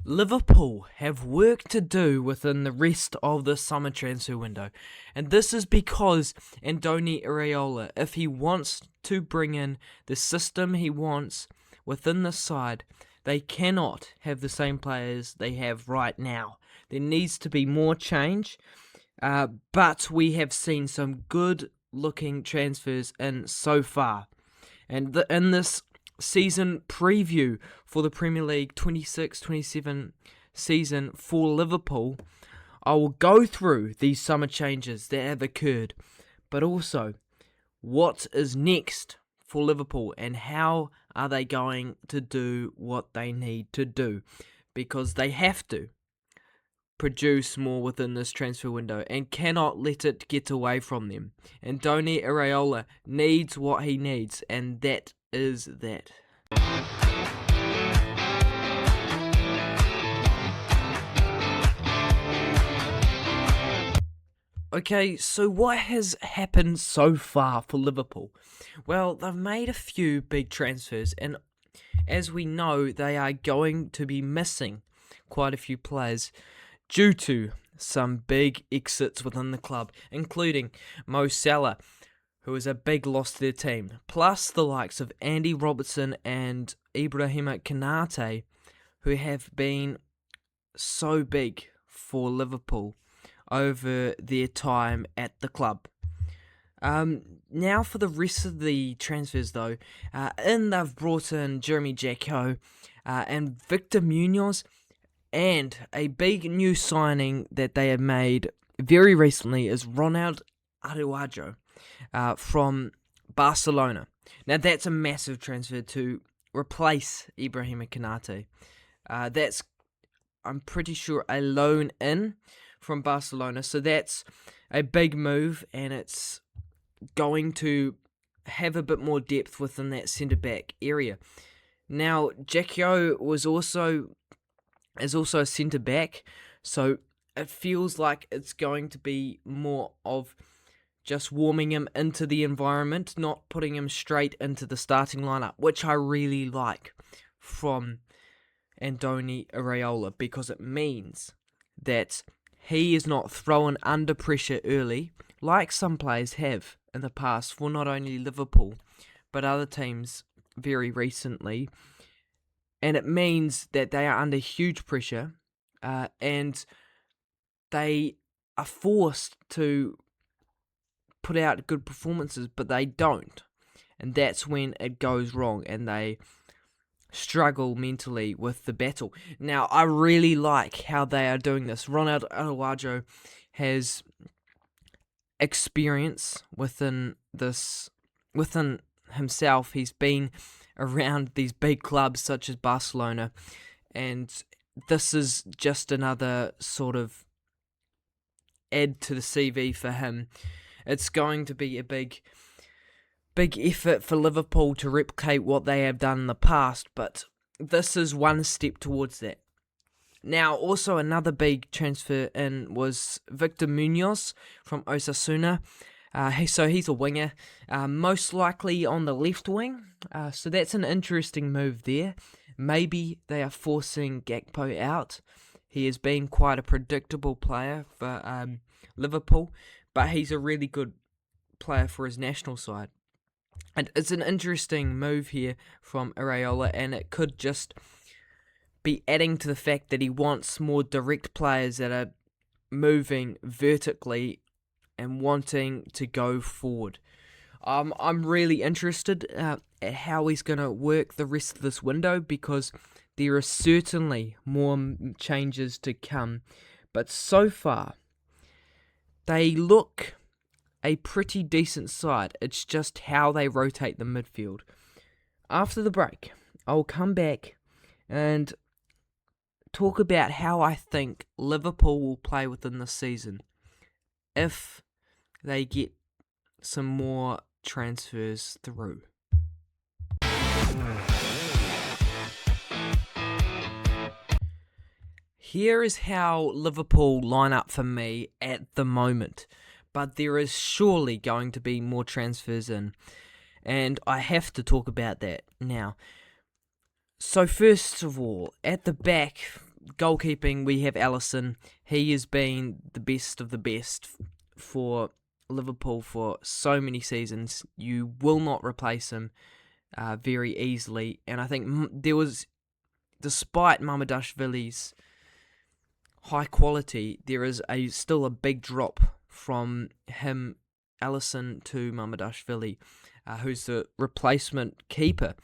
Liverpool have work to do within the rest of the summer transfer window, and this is because Andoni Iraola, if he wants to bring in the system he wants within the side, they cannot have the same players they have right now. There needs to be more change, but we have seen some good looking transfers in so far, and in this season preview for the Premier League 26-27 season for Liverpool, I will go through these summer changes that have occurred, but also what is next for Liverpool and how are they going to do what they need to do, because they have to produce more within this transfer window and cannot let it get away from them. And Andoni Iraola needs what he needs, and that is that. Okay, so what has happened so far for Liverpool? Well, they've made a few big transfers, and as we know, they are going to be missing quite a few players due to some big exits within the club, including Mo Salah, who is a big loss to their team, plus the likes of Andy Robertson and Ibrahim Konate, who have been so big for Liverpool over their time at the club. Now for the rest of the transfers though, they've brought in Jeremy Jacko and Victor Munoz, and a big new signing that they have made very recently is Ronald Araujo from Barcelona. Now that's a massive transfer to replace Ibrahim Konate. That's, I'm pretty sure, a loan in from Barcelona, so that's a big move, and it's going to have a bit more depth within that centre-back area. Now, Jacko is also a centre-back, so it feels like it's going to be more of just warming him into the environment, not putting him straight into the starting lineup, which I really like from Andoni Iraola, because it means that he is not thrown under pressure early, like some players have in the past for not only Liverpool, but other teams very recently. And it means that they are under huge pressure, and they are forced to put out good performances, but they don't. And that's when it goes wrong, and they struggle mentally with the battle. Now, I really like how they are doing this. Ronald Araujo has experience within himself. He's been around these big clubs such as Barcelona, and this is just another sort of add to the CV for him. It's going to be a big effort for Liverpool to replicate what they have done in the past, but this is one step towards that. Now, also another big transfer in was Victor Munoz from Osasuna. He's a winger, most likely on the left wing, so that's an interesting move there. Maybe they are forcing Gakpo out. He has been quite a predictable player for Liverpool, but he's a really good player for his national side. And it's an interesting move here from Iraola, and it could just be adding to the fact that he wants more direct players that are moving vertically and wanting to go forward. I'm really interested at how he's going to work the rest of this window, because there are certainly more changes to come. But so far, they look a pretty decent side. It's just how they rotate the midfield. After the break, I'll come back and talk about how I think Liverpool will play within the season if they get some more transfers through. Here is how Liverpool line up for me at the moment, but there is surely going to be more transfers in, and I have to talk about that now. So first of all, at the back, Goalkeeping, we have Alisson. He has been the best of the best for Liverpool for so many seasons. You will not replace him very easily. And I think there was, despite Mamardashvili's high quality, there is still a big drop from him, Alisson, to Mamardashvili, who's the replacement keeper.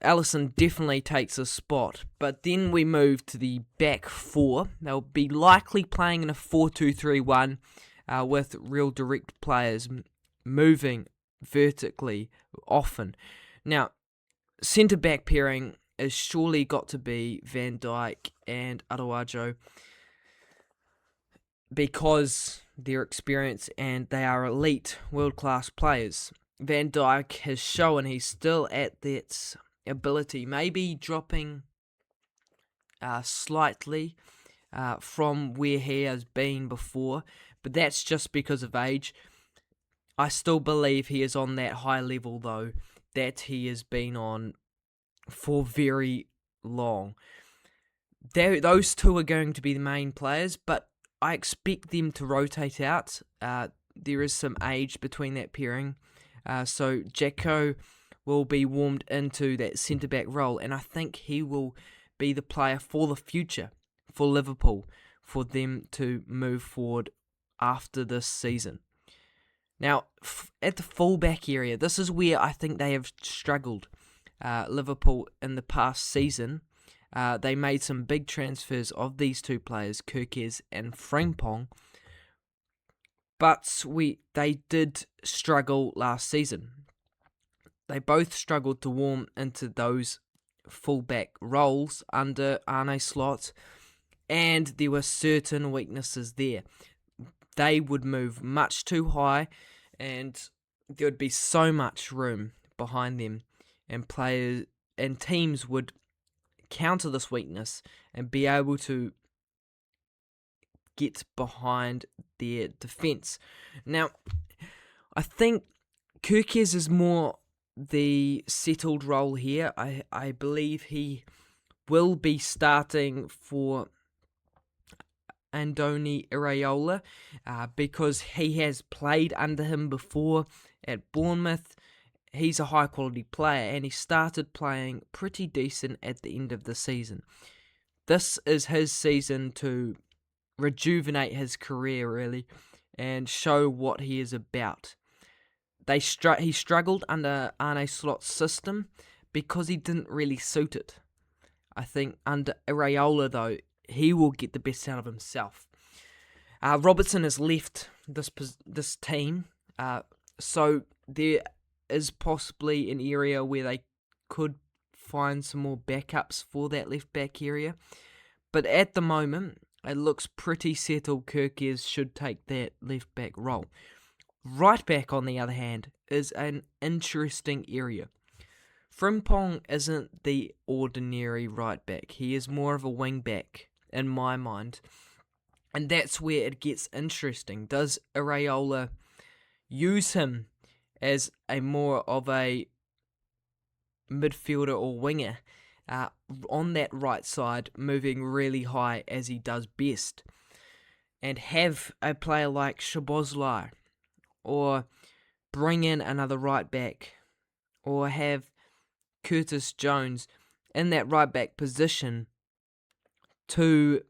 Alisson definitely takes a spot, but then we move to the back four. They'll be likely playing in a 4-2-3-1 with real direct players moving vertically often. Now, centre-back pairing is surely got to be Van Dijk and Araujo because their experience and they are elite, world-class players. Van Dijk has shown he's still at that ability, maybe dropping slightly from where he has been before, but that's just because of age. I still believe he is on that high level, though, that he has been on for very long. Those two are going to be the main players, but I expect them to rotate out. There is some age between that pairing, so Jacko will be warmed into that centre-back role, and I think he will be the player for the future for Liverpool, for them to move forward after this season. Now, at the full-back area, this is where I think they have struggled. Liverpool in the past season, they made some big transfers of these two players, Kirkes and Frimpong, but they did struggle last season. They both struggled to warm into those fullback roles under Arne Slot, and there were certain weaknesses there. They would move much too high, and there would be so much room behind them, and players and teams would counter this weakness and be able to get behind their defence. Now, I think Kirkes is more the settled role here. I believe he will be starting for Andoni Iraola because he has played under him before at Bournemouth. He's a high quality player and he started playing pretty decent at the end of the season. This is his season to rejuvenate his career really and show what he is about. He struggled under Arne Slot's system because he didn't really suit it. I think under Iraola, though, he will get the best out of himself. Robertson has left this team, so there is possibly an area where they could find some more backups for that left-back area. But at the moment, it looks pretty settled. Kirkes should take that left-back role. Right back, on the other hand, is an interesting area. Frimpong isn't the ordinary right back. He is more of a wing back, in my mind. And that's where it gets interesting. Does Iraola use him as a more of a midfielder or winger on that right side, moving really high as he does best? And have a player like Szoboszlai, or bring in another right back, or have Curtis Jones in that right back position to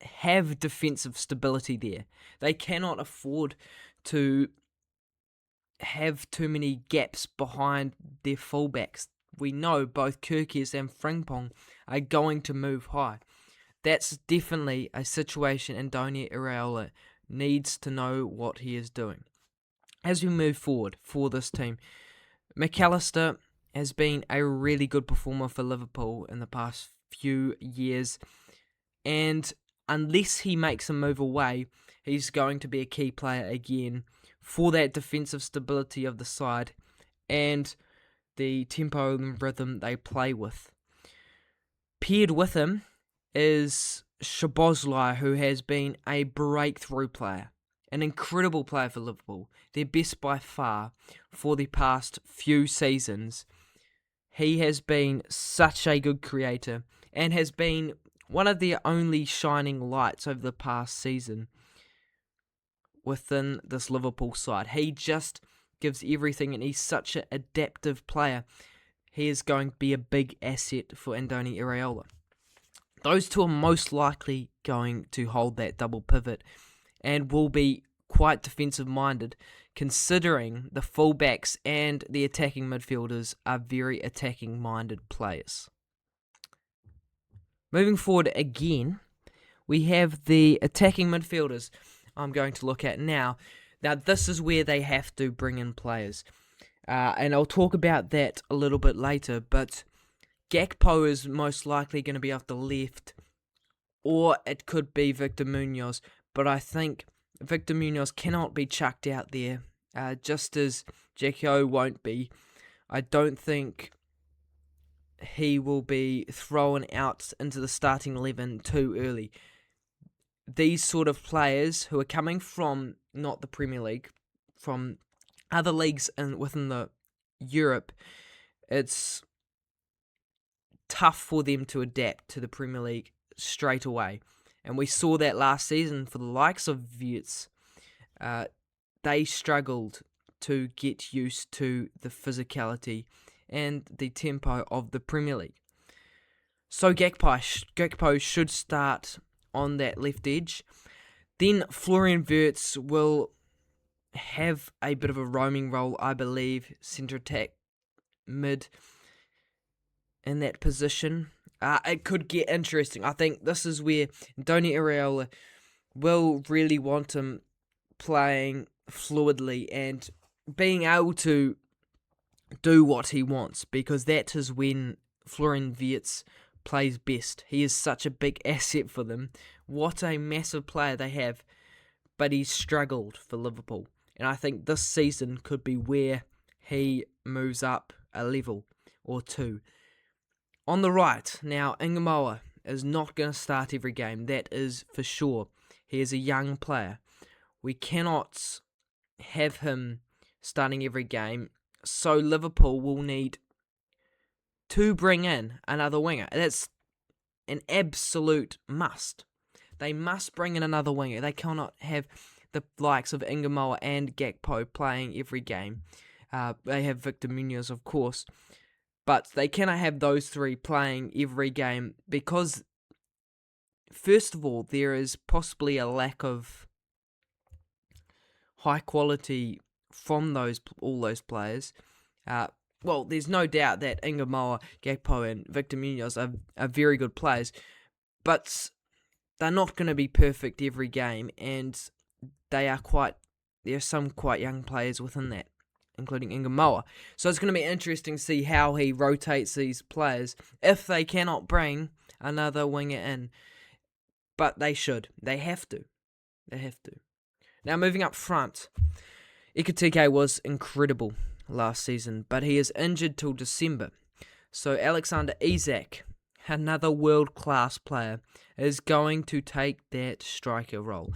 have defensive stability there. They cannot afford to have too many gaps behind their fullbacks. We know both Kirkes and Frimpong are going to move high. That's definitely a situation Andoni Iraola needs to know what he is doing. As we move forward for this team, McAllister has been a really good performer for Liverpool in the past few years, and unless he makes a move away, he's going to be a key player again for that defensive stability of the side and the tempo and rhythm they play with. Paired with him is Szoboszlai, who has been a breakthrough player, an incredible player for Liverpool, their best by far for the past few seasons. He has been such a good creator and has been one of their only shining lights over the past season within this Liverpool side. He just gives everything, and he's such an adaptive player. He is going to be a big asset for Andoni Iraola. Those two are most likely going to hold that double pivot and will be quite defensive-minded, considering the fullbacks and the attacking midfielders are very attacking-minded players. Moving forward again, we have the attacking midfielders I'm going to look at now. Now, this is where they have to bring in players. And I'll talk about that a little bit later, but Gakpo is most likely going to be off the left, or it could be Victor Munoz, but I think Victor Munoz cannot be chucked out there, just as Gakpo won't be. I don't think he will be thrown out into the starting 11 too early. These sort of players who are coming from not the Premier League, from other leagues within the Europe, it's tough for them to adapt to the Premier League straight away. And we saw that last season for the likes of Wirtz. They struggled to get used to the physicality and the tempo of the Premier League. So Gakpo should start on that left edge. Then Florian Wirtz will have a bit of a roaming role, I believe, centre attack mid in that position. It could get interesting. I think this is where Andoni Iraola will really want him playing fluidly and being able to do what he wants, because that is when Florian Wirtz plays best. He is such a big asset for them. What a massive player they have, but he's struggled for Liverpool. And I think this season could be where he moves up a level or two. On the right, now, Iraola is not going to start every game. That is for sure. He is a young player. We cannot have him starting every game, so Liverpool will need to bring in another winger. That's an absolute must. They must bring in another winger. They cannot have the likes of Iraola and Gakpo playing every game. They have Victor Munoz, of course, but they cannot have those three playing every game because, first of all, there is possibly a lack of high quality from all those players. Well, there's no doubt that Iraola, Gakpo, and Victor Munoz are very good players, but they're not going to be perfect every game, and there are some quite young players within that, including Iraola. So it's going to be interesting to see how he rotates these players if they cannot bring another winger in. But they should. They have to. Now, moving up front, Ekitike was incredible last season, but he is injured till December. So Alexander Isak, another world-class player, is going to take that striker role.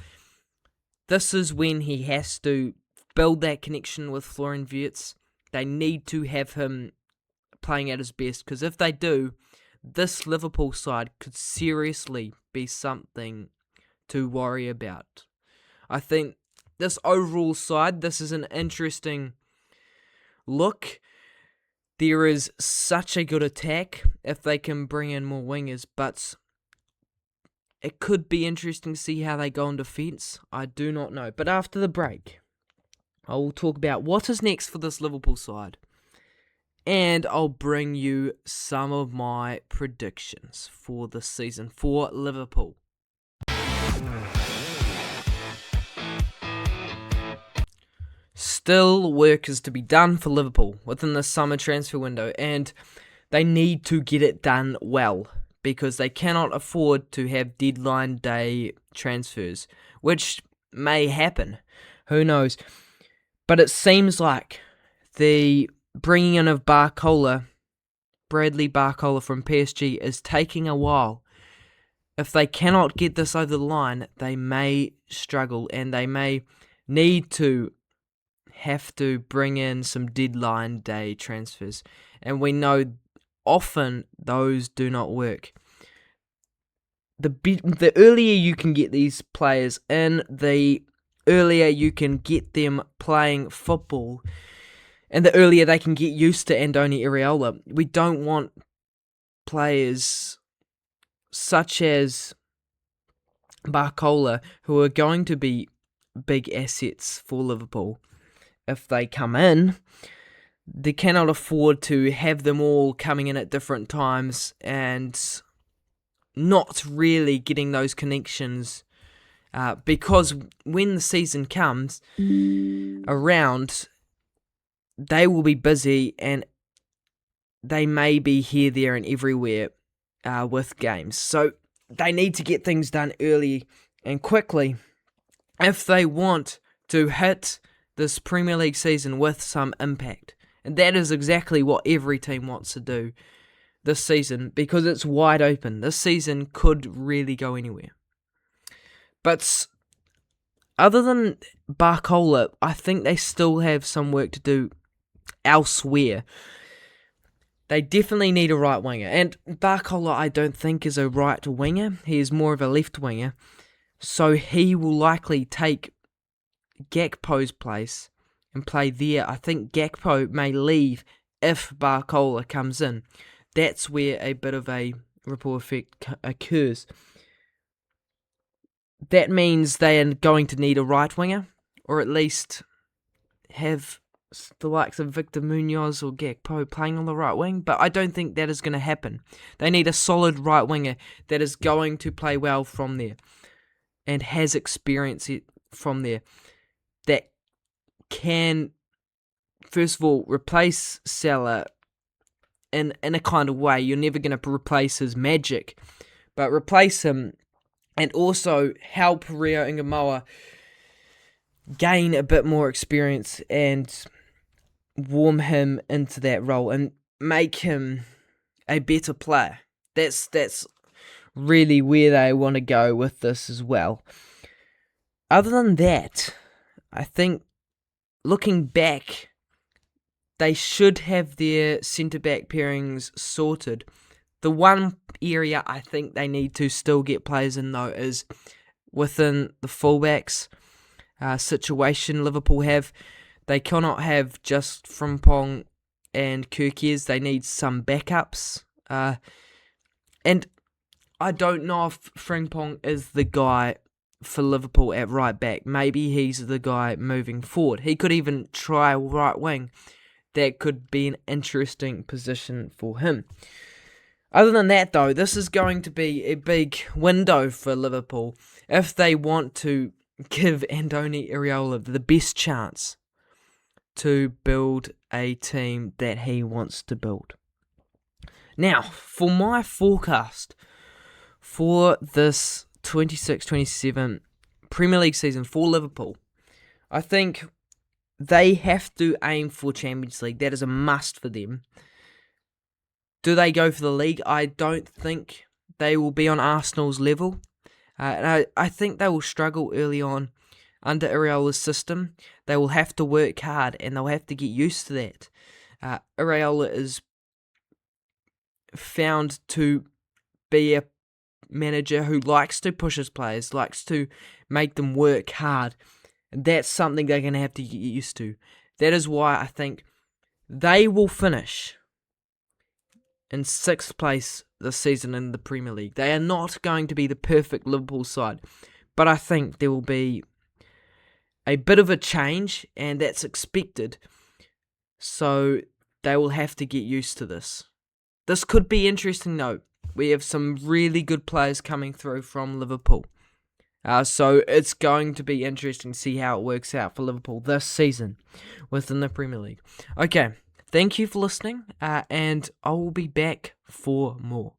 This is when he has to build that connection with Florian Wirtz. They need to have him playing at his best, because if they do, this Liverpool side could seriously be something to worry about. I think this overall side, this is an interesting look. There is such a good attack if they can bring in more wingers, but it could be interesting to see how they go on defence. I do not know. But after the break, I will talk about what is next for this Liverpool side. And I'll bring you some of my predictions for this season for Liverpool. Still work is to be done for Liverpool within the summer transfer window, and they need to get it done well, because they cannot afford to have deadline day transfers, which may happen. Who knows? But it seems like the bringing in of Bradley Barcola from PSG is taking a while. If they cannot get this over the line, they may struggle, and they may need to have to bring in some deadline day transfers. And we know often those do not work. the earlier you can get these players in, the earlier you can get them playing football, and the earlier they can get used to Andoni Iraola. We don't want players such as Barcola, who are going to be big assets for Liverpool. If they come in, they cannot afford to have them all coming in at different times and not really getting those connections, because when the season comes around, they will be busy and they may be here, there and everywhere with games. So they need to get things done early and quickly if they want to hit this Premier League season with some impact. And that is exactly what every team wants to do this season, because it's wide open. This season could really go anywhere. But other than Barcola, I think they still have some work to do elsewhere. They definitely need a right winger. And Barcola, I don't think, is a right winger. He is more of a left winger. So he will likely take Gakpo's place and play there. I think Gakpo may leave if Barcola comes in. That's where a bit of a ripple effect occurs. That means they are going to need a right winger, or at least have the likes of Victor Munoz or Gakpo playing on the right wing, but I don't think that is going to happen. They need a solid right winger that is going to play well from there and has experience from there, that can, first of all, replace Salah in a kind of way. You're never going to replace his magic, but replace him and also help Rio Ingamoa gain a bit more experience and warm him into that role and make him a better player. That's really where they want to go with this as well. Other than that, I think looking back, they should have their centre-back pairings sorted. The one area I think they need to still get players in, though, is within the fullbacks situation Liverpool have. They cannot have just Frimpong and Kirkies. They need some backups. And I don't know if Frimpong is the guy for Liverpool at right back. Maybe he's the guy moving forward. He could even try right wing. That could be an interesting position for him. Other than that, though, this is going to be a big window for Liverpool if they want to give Andoni Iraola the best chance to build a team that he wants to build. Now, for my forecast for this 26-27 Premier League season for Liverpool, I think they have to aim for Champions League. That is a must for them. Do they go for the league? I don't think they will be on Arsenal's level. And I think they will struggle early on under Iraola's system. They will have to work hard and they'll have to get used to that. Iraola is found to be a manager who likes to push his players, likes to make them work hard. And that's something they're going to have to get used to. That is why I think they will finish in 6th place this season in the Premier League. They are not going to be the perfect Liverpool side, but I think there will be a bit of a change, and that's expected. So they will have to get used to this. This could be interesting, though. We have some really good players coming through from Liverpool. So it's going to be interesting to see how it works out for Liverpool this season within the Premier League. Okay, thank you for listening, and I will be back for more.